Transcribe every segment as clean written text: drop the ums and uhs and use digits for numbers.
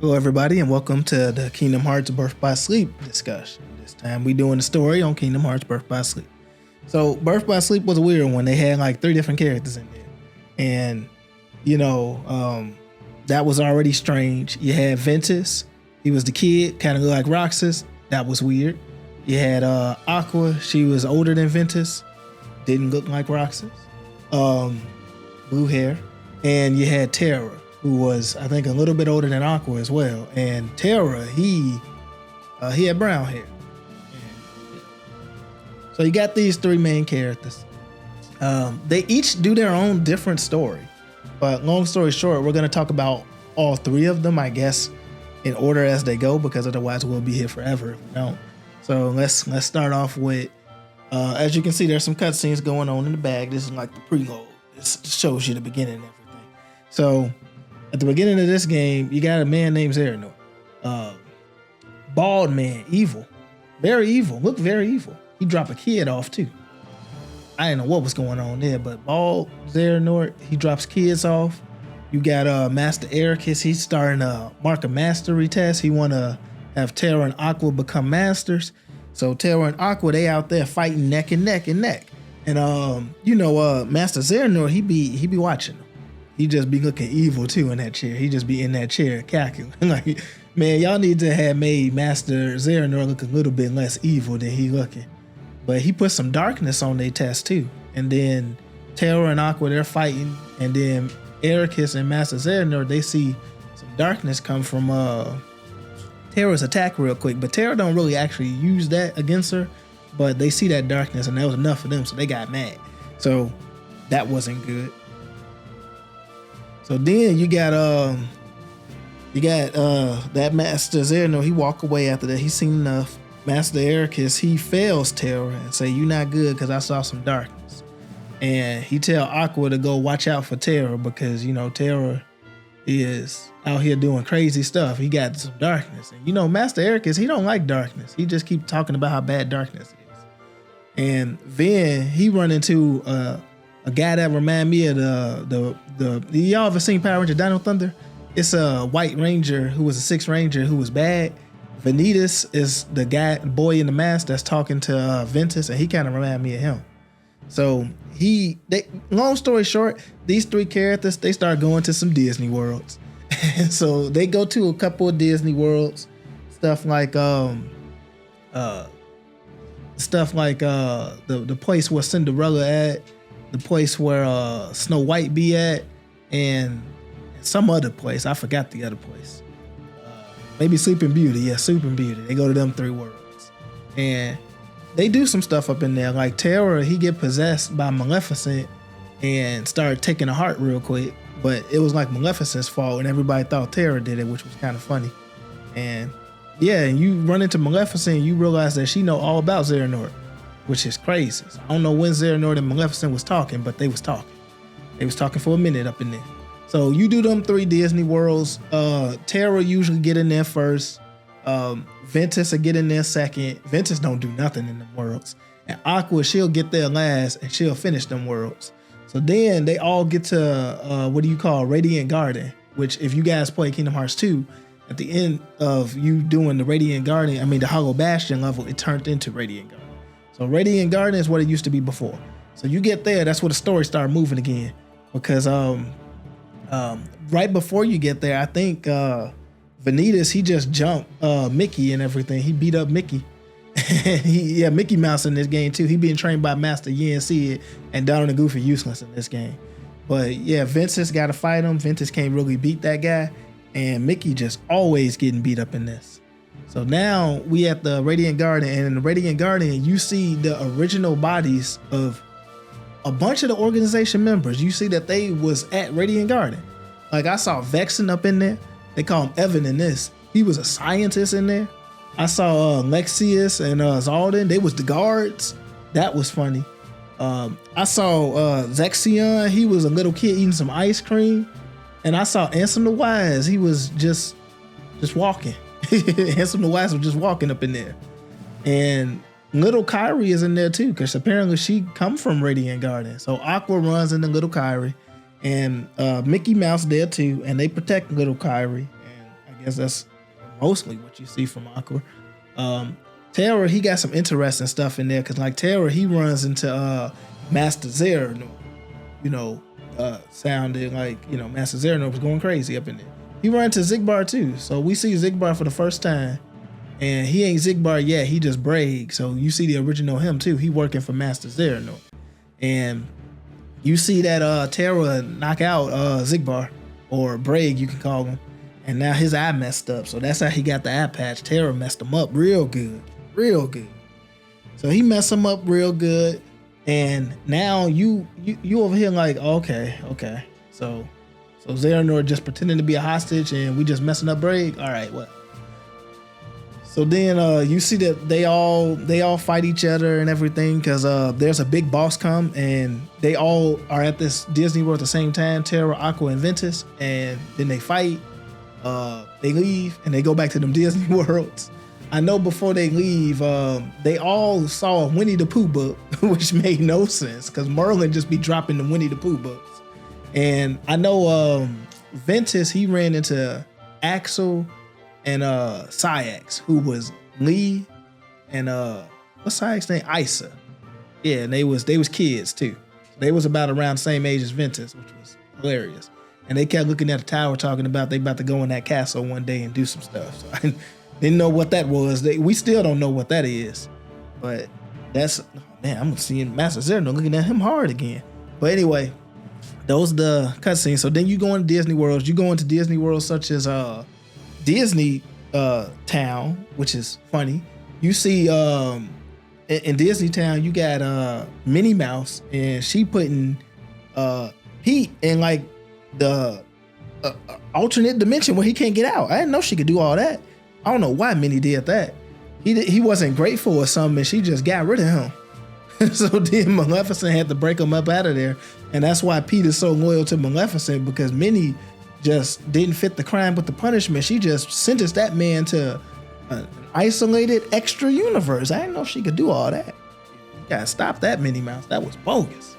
Hello, everybody, and welcome to the Kingdom Hearts Birth by Sleep discussion. This time we doing the story on Kingdom Hearts Birth by Sleep. So, Birth by Sleep was a weird one. They had like 3 different characters in there, and that was already strange. You had Ventus. He was the kid, kind of looked like Roxas. That was weird. You had Aqua. She was older than Ventus. Didn't look like Roxas. Blue hair. And you had Terra, who was, I think, a little bit older than Aqua as well. And Terra, he had brown hair. So you got these 3 main characters. They each do their own different story. But long story short, we're going to talk about all 3 of them, I guess, in order as they go, because otherwise we'll be here forever if we don't. So let's start off with, as you can see, there's some cutscenes going on in the bag. This is like the preload. This shows you the beginning and everything. So at the beginning of this game, you got a man named Xehanort. Bald man, evil. Very evil. Looked very evil. He dropped a kid off too. I didn't know what was going on there, but bald Xehanort, he drops kids off. You got Master Ericus. He's starting to mark a mastery test. He want to have Terra and Aqua become masters. So Terra and Aqua, they out there fighting neck and neck and neck. And Master Xehanort, he be watching them. He just be looking evil too in that chair. He just be in that chair cackling. Like, man, y'all need to have made Master Xehanort look a little bit less evil than he looking. But he put some darkness on their test too. And then Terra and Aqua, they're fighting. And then Ericus and Master Xehanort, they see some darkness come from Terra's attack real quick. But Terra don't really actually use that against her. But they see that darkness and that was enough for them. So they got mad. So that wasn't good. So then you got that Master Xehanort, he walk away after that. He seen enough. Master Ericus, he fails Terra and say, "You not good because I saw some darkness." And he tell Aqua to go watch out for Terra because, Terra is out here doing crazy stuff. He got some darkness. And Master Ericus, he don't like darkness. He just keep talking about how bad darkness is. And then he run into a guy that remind me of the y'all ever seen Power Ranger Dino Thunder? It's a white ranger who was a 6th ranger who was bad. Ventus is the boy in the mask that's talking to Ventus, and he kind of remind me of him. So long story short, these 3 characters, they start going to some Disney worlds. So they go to a couple of Disney worlds, stuff like the place where Cinderella at, the place where Snow White be at, and some other place. I forgot the other place. Maybe Sleeping Beauty. Yeah, Sleeping Beauty. They go to them 3 worlds. And they do some stuff up in there. Like Terra, he get possessed by Maleficent and started taking a heart real quick. But it was like Maleficent's fault and everybody thought Terra did it, which was kind of funny. And yeah, and you run into Maleficent and you realize that she know all about Xehanort, which is crazy. So I don't know when Xehanort and Maleficent was talking, but they was talking. They was talking for a minute up in there. So you do them 3 Disney worlds. Terra usually get in there first. Ventus will get in there second. Ventus don't do nothing in them worlds. And Aqua, she'll get there last and she'll finish them worlds. So then they all get to Radiant Garden, which if you guys play Kingdom Hearts 2, at the end of you doing the Radiant Garden, the Hollow Bastion level, it turned into Radiant Garden. So Radiant Garden is what it used to be before. So you get there, that's where the story started moving again. Because right before you get there, I think Ventus, he just jumped Mickey and everything. He beat up Mickey. Mickey Mouse in this game too. He being trained by Master Yin Sid, and Donald and Goofy useless in this game. But yeah, Ventus got to fight him. Ventus can't really beat that guy. And Mickey just always getting beat up in this. So now we at the Radiant Garden, and in the Radiant Garden, you see the original bodies of a bunch of the organization members. You see that they was at Radiant Garden. Like I saw Vexen up in there. They call him Evan in this. He was a scientist in there. I saw Lexius and Zaldin. They was the guards. That was funny. I saw Zexion. He was a little kid eating some ice cream. And I saw Ansem the Wise. He was just walking. Ansem the Wise was just walking up in there. And little Kyrie is in there too, because apparently she come from Radiant Garden. So Aqua runs into little Kyrie, and Mickey Mouse there too, and they protect little Kyrie. And I guess that's mostly what you see from Aqua. Terra, he got some interesting stuff in there because like Terra, he runs into Master Xehanort, sounding like Master Xehanort was going crazy up in there. He runs into Xigbar too, so we see Xigbar for the first time, and he ain't Xigbar yet. He just Braig. So you see the original him too. He working for Master Xehanort, and you see that Terra knock out Xigbar, or Braig you can call him, and now his eye messed up. So that's how he got the eye patch. Terra messed him up real good. So he messed him up real good, and now you over here like okay. So Xehanort just pretending to be a hostage, and we just messing up Braig. All right, what? So then you see that they all fight each other and everything because there's a big boss come, and they all are at this Disney World at the same time, Terra, Aqua, and Ventus, and then they fight. They leave and they go back to them Disney Worlds. I know before they leave, they all saw a Winnie the Pooh book, which made no sense because Merlin just be dropping the Winnie the Pooh books. And I know Ventus, he ran into Axel and Sayax, who was Lee and what's Sayak's name? Isa. Yeah, and they was kids too. They was about around the same age as Ventus, which was hilarious. And they kept looking at the tower talking about they about to go in that castle one day and do some stuff. So I didn't know what that was. We still don't know what that is. But that's, I'm seeing Master Xehanort looking at him hard again. But anyway, those the cutscenes. So then you go into Disney Worlds. You go into Disney Worlds such as Disney Town, which is funny. You see in Disney Town, you got Minnie Mouse, and she putting Pete in like the alternate dimension where he can't get out. I didn't know she could do all that. I don't know why Minnie did that. He wasn't grateful or something, and she just got rid of him. So then Maleficent had to break him up out of there, and that's why Pete is so loyal to Maleficent, because Minnie just didn't fit the crime with the punishment. She just sentenced that man to an isolated extra universe. I didn't know she could do all that. You gotta stop that, Minnie Mouse. That was bogus.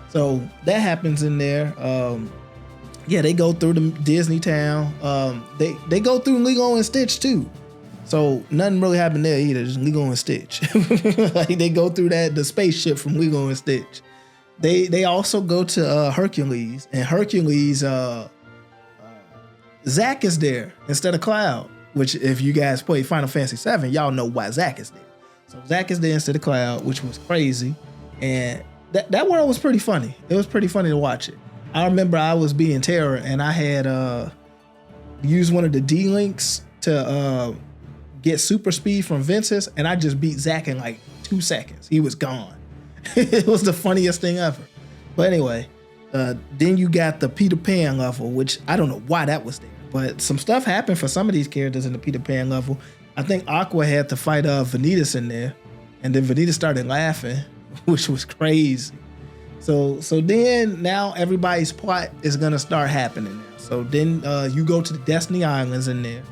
So that happens in there. Yeah, they go through the Disney Town. They go through Lilo and Stitch too. So nothing really happened there either. Just Lilo and Stitch. Like they go through the spaceship from Lilo and Stitch. They also go to Hercules, and Hercules, Zack is there instead of Cloud. Which, if you guys play Final Fantasy VII, y'all know why Zack is there. So Zack is there instead of Cloud, which was crazy, and that world was pretty funny. It was pretty funny to watch it. I remember I was being Terra, and I had used one of the D-Links to get super speed from Ventus, and I just beat Zack in like 2 seconds. He was gone. It was the funniest thing ever. But anyway, then you got the Peter Pan level, which I don't know why that was there, but some stuff happened for some of these characters in the Peter Pan level. I think Aqua had to fight Vanitas in there, and then Vanitas started laughing, which was crazy. So then now everybody's plot is gonna start happening now. So then you go to the Destiny Islands in there.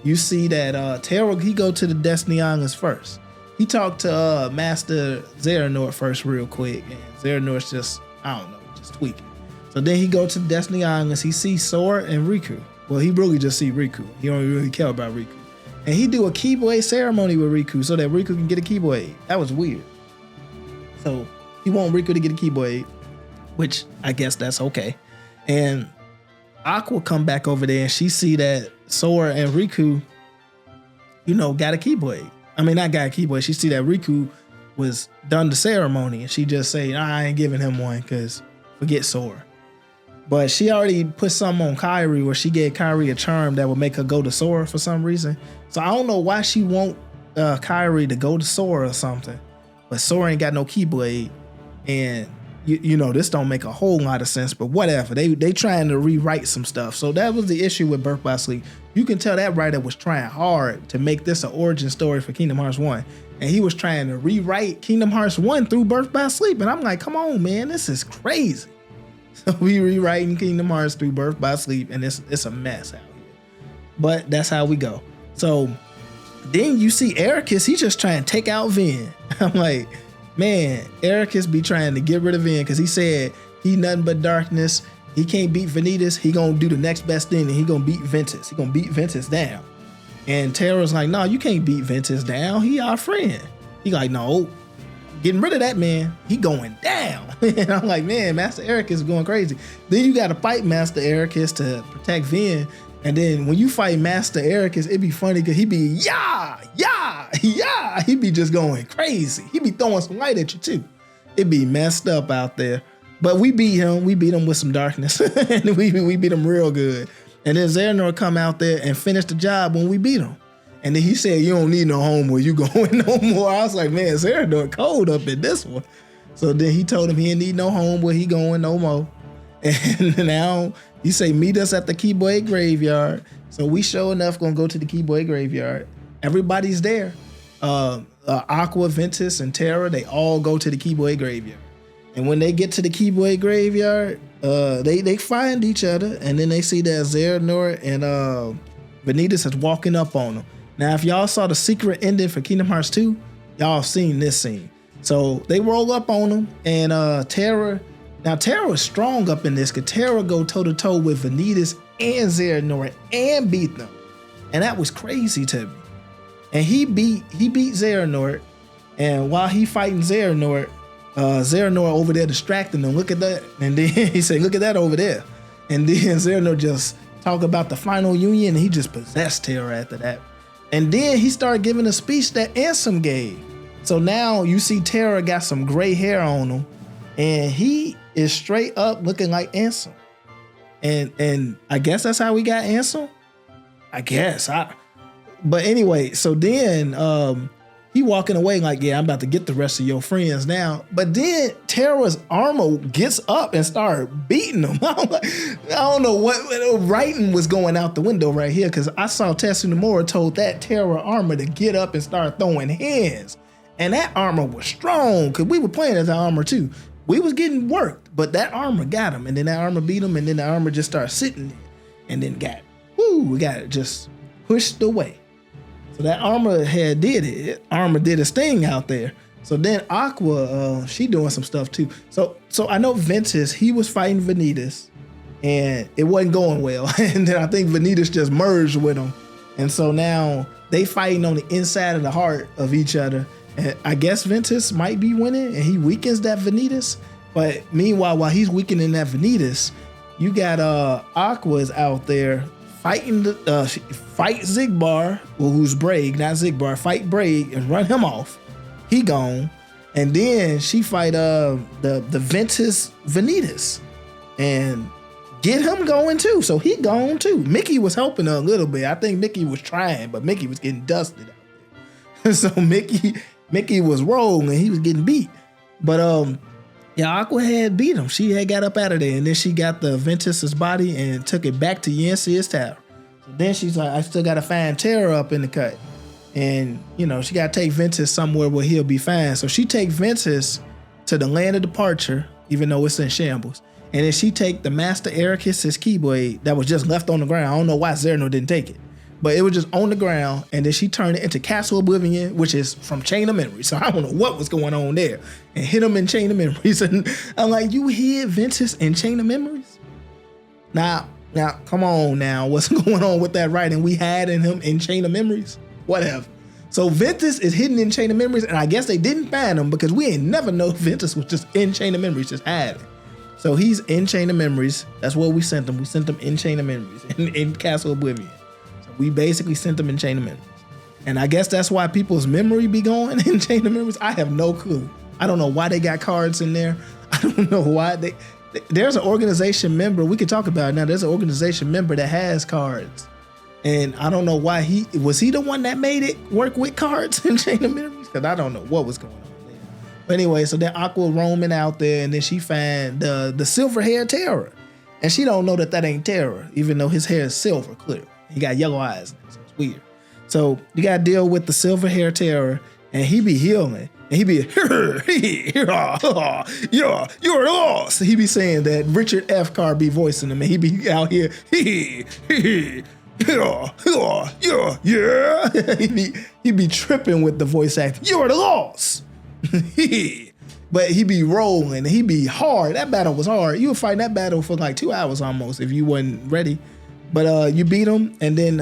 You see that Terra, he go to the Destiny Islands first. He talked to Master Xehanort first real quick, and Xehanort's just, I don't know, just tweaking. So then he go to the Destiny Islands. He sees Sora and Riku. Well, he really just see Riku. He don't really care about Riku. And he do a Keyblade ceremony with Riku so that Riku can get a Keyblade. That was weird. So he want Riku to get a Keyblade, which I guess that's okay. And Aqua come back over there, and she see that Sora and Riku, got a Keyblade. I mean, not got a Keyblade. She see that Riku was done the ceremony, and she just say, I ain't giving him one because forget Sora. But she already put something on Kairi where she gave Kairi a charm that would make her go to Sora for some reason. So I don't know why she want Kairi to go to Sora or something. But Sora ain't got no Keyblade. And, this don't make a whole lot of sense. But whatever. They trying to rewrite some stuff. So that was the issue with Birth by Sleep. You can tell that writer was trying hard to make this an origin story for Kingdom Hearts 1. And he was trying to rewrite Kingdom Hearts 1 through Birth by Sleep. And I'm like, come on, man. This is crazy. So we rewriting Kingdom Hearts through Birth by Sleep, and it's a mess out here. But that's how we go. So then you see Ericus, he just trying to take out Vin. I'm like, man, Ericus be trying to get rid of Vin because he said he nothing but darkness, He can't beat Ventus. He gonna do the next best thing, and he gonna beat Ventus. He gonna beat Ventus down. And Terra's like, no, you can't beat Ventus down. He our friend. He like, no, getting rid of that man. He going down. And I'm like, man, Master Eric is going crazy. Then you got to fight Master Ericus to protect Ven. And then when you fight Master Ericus, it be funny because he be yeah. He be just going crazy. He be throwing some light at you too. It be messed up out there. But we beat him. We beat him with some darkness. And we beat him real good. And then Xehanort come out there and finish the job when we beat him. And then he said, you don't need no homeboy, you going no more. I was like, man, Xehanort cold up in this one. So then he told him he didn't need no homeboy, he going no more. And now he say, meet us at the Keyblade Graveyard. So we sure enough gonna go to the Keyblade Graveyard. Everybody's there. Aqua, Ventus, and Terra, they all go to the Keyblade Graveyard. And when they get to the Keyblade Graveyard, they find each other, and then they see that Xehanort and Ventus is walking up on them. Now, if y'all saw the secret ending for Kingdom Hearts 2, y'all seen this scene. So they roll up on them, and Terra. Now Terra is strong up in this, because Terra go toe to toe with Ventus and Xehanort and beat them, and that was crazy to me. And he beat Xehanort, and while he fighting Xehanort, Xehanort over there distracting them. Look at that. And then he said, look at that over there. And then Xehanort just talk about the final union, and he just possessed Terra after that. And then he started giving a speech that Ansem gave. So now you see Terra got some gray hair on him, and he is straight up looking like Ansem. And I guess that's how we got Ansem. I guess. But anyway, so then he walking away like, yeah, I'm about to get the rest of your friends now. But then Terra's armor gets up and start beating him. I don't know what writing was going out the window right here, because I saw Tetsunomura told that Terra armor to get up and start throwing hands. And that armor was strong, because we were playing as that armor too. We was getting worked, but that armor got him. And then that armor beat him, and then the armor just started sitting there. And then we got it just pushed away. So that armor had did it. Armor did its thing out there. So then Aqua, she doing some stuff too. So I know Ventus, he was fighting Ventus, and it wasn't going well. And then I think Ventus just merged with him. And so now they fighting on the inside of the heart of each other. And I guess Ventus might be winning, and he weakens that Ventus. But meanwhile, while he's weakening that Ventus, you got Aqua's out there fighting fight Zigbar, well, who's Braig, not Zigbar, fight Braig and run him off. He gone. And then she fight the Ventus Ventus and get him going too. So he gone too. Mickey was helping her a little bit. I think Mickey was trying, but Mickey was getting dusted out there. So Mickey was rolling and he was getting beat. But yeah, Aqua had beat him. She had got up out of there, and then she got the Ventus's body and took it back to Yance's tower. So then she's like, I still gotta find Terra up in the cut. And she gotta take Ventus somewhere where he'll be fine. So she take Ventus to the land of departure, even though it's in shambles. And then she take the Master Ericus's Keyblade that was just left on the ground. I don't know why Xehanort didn't take it, but it was just on the ground. And then she turned it into Castle Oblivion, which is from Chain of Memories. So I don't know what was going on there, and hit him in Chain of Memories. And I'm like, you hit Ventus in Chain of Memories? Now, come on now. What's going on with that writing? We had in him in Chain of Memories? Whatever. So Ventus is hidden in Chain of Memories, and I guess they didn't find him because we ain't never know Ventus was just in Chain of Memories, just hiding. So he's in Chain of Memories. That's where we sent him. We sent him in Chain of Memories, in Castle Oblivion. So we basically sent him in Chain of Memories. And I guess that's why people's memory be going in Chain of Memories. I have no clue. I don't know why they got cards in there. I don't know why there's an organization member, we could talk about it now. There's an organization member that has cards. And I don't know why was he the one that made it work with cards in Chain of Memories? Because I don't know what was going on there. But anyway, so then Aqua roaming out there, and then she find the silver hair Terra. And she don't know that ain't Terra, even though his hair is silver, clearly. He got yellow eyes, so it's weird. So you gotta deal with the silver hair Terra, and he be healing. And he be, you're lost. He be saying that Richard F. Carr be voicing him, and he be out here, yeah. he be tripping with the voice act. You're the loss. but he be rolling and he be hard. That battle was hard. You were fighting that battle for like 2 hours almost if you wasn't ready. But you beat him, and then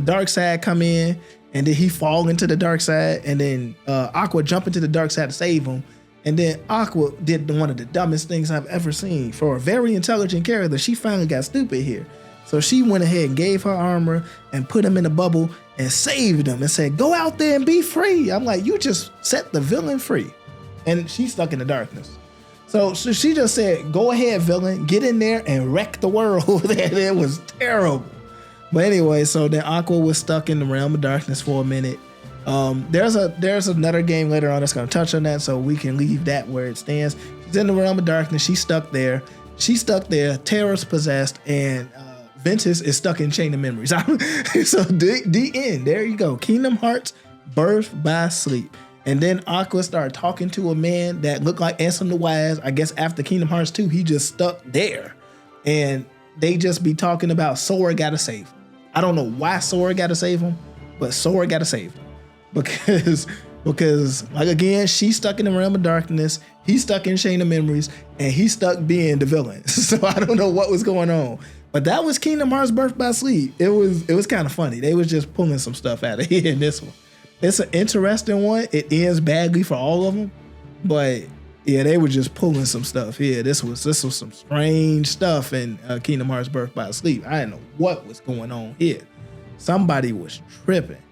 dark side come in, and then he fall into the dark side, and then Aqua jump into the dark side to save him. And then Aqua did one of the dumbest things I've ever seen. For a very intelligent character, she finally got stupid here. So she went ahead and gave her armor and put him in a bubble and saved him and said, go out there and be free. I'm like, you just set the villain free. And she's stuck in the darkness. So she just said, go ahead, villain, get in there and wreck the world. And it was terrible. But anyway, so then Aqua was stuck in the realm of darkness for a minute. There's another game later on that's going to touch on that, so we can leave that where it stands. She's in the realm of darkness. She's stuck there. Terra's possessed, and Ventus is stuck in Chain of Memories. So the end. There you go. Kingdom Hearts, Birth by Sleep. And then Aqua started talking to a man that looked like Ansem the Wise. I guess after Kingdom Hearts 2, he just stuck there. And they just be talking about Sora gotta save him. I don't know why Sora gotta save him, but Sora gotta save him. Because like again, she's stuck in the realm of darkness, he's stuck in Chain of Memories, and he's stuck being the villain. So I don't know what was going on. But that was Kingdom Hearts Birth by Sleep. It was kind of funny. They was just pulling some stuff out of here in this one. It's an interesting one. It ends badly for all of them. But yeah, they were just pulling some stuff here. This was some strange stuff in Kingdom Hearts Birth by Sleep. I didn't know what was going on here. Somebody was tripping.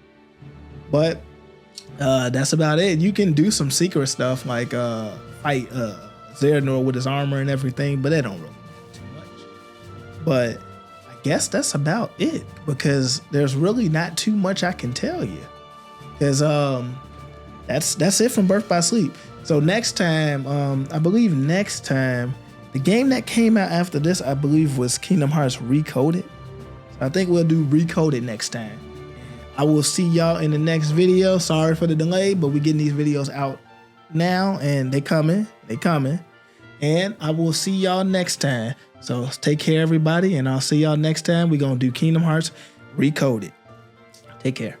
But that's about it. You can do some secret stuff like fight Xehanort with his armor and everything, but that don't really do too much. But I guess that's about it, because there's really not too much I can tell you. Because that's it from Birth by Sleep. So next time, I believe the game that came out after this, I believe, was Kingdom Hearts Recoded. So I think we'll do Recoded next time. I will see y'all in the next video. Sorry for the delay, but we're getting these videos out now, and they coming. And I will see y'all next time. So take care, everybody, and I'll see y'all next time. We're going to do Kingdom Hearts Recoded. Take care.